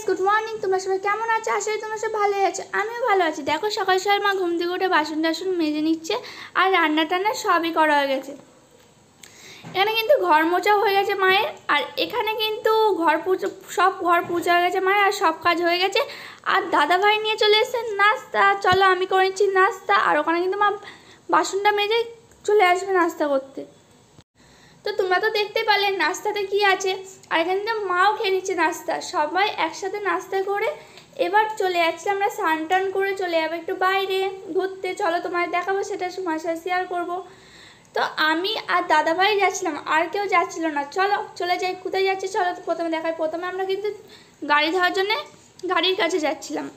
Good morning. তোমরা সবাই কেমন আছো? আশা করি তোমরা সব ভালোই আছো, আমিও ভালো আছি। দেখো সকাল সকাল মা ঘুম থেকে উঠে বাসন টাসন মেজে নিচ্ছে, আর রান্না টান্না সবই করা হয়ে গেছে। এখানে কিন্তু ঘর মোছা হয়ে গেছে মায়ের, আর এখানে কিন্তু ঘর পুজো হয়ে গেছে মায়ের, আর সব কাজ হয়ে গেছে। আর দাদা ভাই নিয়ে চলে এসেছে নাস্তা, চলো আমি করে নিচ্ছি নাস্তা। আর ওখানে কিন্তু মা বাসনটা মেজে চলে আসবে নাস্তা করতে। তো তোমরা তো দেখতে পারলে নাস্তাতে কি আছে, আর এখানে তো মাও খেয়ে নিচ্ছে নাস্তা। সবাই একসাথে নাস্তা করে এবার চলে যাচ্ছি আমরা, স্নান টান করে চলে যাবো একটু বাইরে ঘুরতে। চলো তোমায় দেখাবো, সেটা তোমার সাথে শেয়ার করবো। তো আমি আর দাদাভাই যাচ্ছিলাম, আর কেউ যাচ্ছিল না। চলো চলে যাই। কোথায় যাচ্ছি চলো প্রথমে দেখাই। প্রথমে আমরা কিন্তু গাড়ি ধরার জন্যে গাড়ির কাছে যাচ্ছিলাম।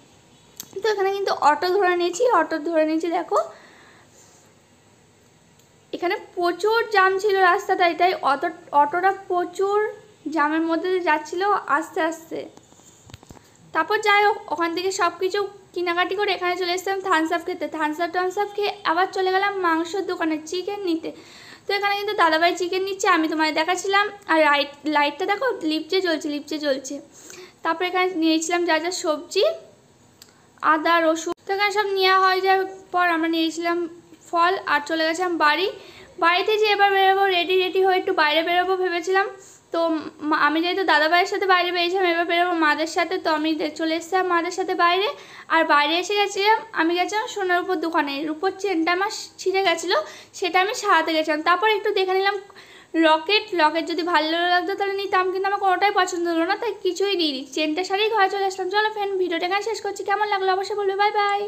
তো এখানে কিন্তু অটো ধরে নিয়েছি। দেখো এখানে প্রচুর জ্যাম ছিল রাস্তাটায়, তাই অটোটা প্রচুর জ্যামের মধ্যে যাচ্ছিল আস্তে আস্তে। তারপর যাই হোক, ওখান থেকে সব কিছু কেনাকাটি করে এখানে চলে এসেছিলাম থামস আপ খেতে। থামস আপ খেয়ে আবার চলে গেলাম মাংসর দোকানে চিকেন নিতে। তো এখানে কিন্তু দাদাভাই চিকেন নিচ্ছে, আমি তোমায় দেখাচ্ছিলাম। আর লাইটটা দেখো লিপচে জ্বলছে। তারপর এখানে নিয়েছিলাম যা যা সবজি, আদা রসুন। তো এখানে সব নেওয়া হয়ে যাওয়ার পর আমরা নিয়েছিলাম ফল, আর চলে গেছিলাম বাড়িতে যে এবার বেরোবো রেডি হয়ে একটু বাইরে বেরোবো ভেবেছিলাম। তো আমি যেহেতু দাদাভাইয়ের সাথে বাইরে বেরিয়েছিলাম, এবার বেরোবো মাদের সাথে। তো আমি চলে এসেছিলাম মাদের সাথে বাইরে। আর বাইরে এসে গেছিলাম, আমি গেছিলাম সোনার উপর দোকানে। রূপোর চেনটা আমার ছিঁড়ে গেছিলো, সেটা আমি সারাতে গেছিলাম। তারপর একটু দেখে নিলাম লকেট যদি ভালো লাগতো তাহলে নিতাম, কিন্তু আমার কোনোটাই পছন্দ হলো না, তাই কিছুই নিইনি। চেনটা সারিয়ে ঘরে চলে আসলাম। চলো ফ্রেন্ড, ভিডিওটা এখানে শেষ করছি। কেমন লাগলো অবশ্যই বলবে। Bye bye.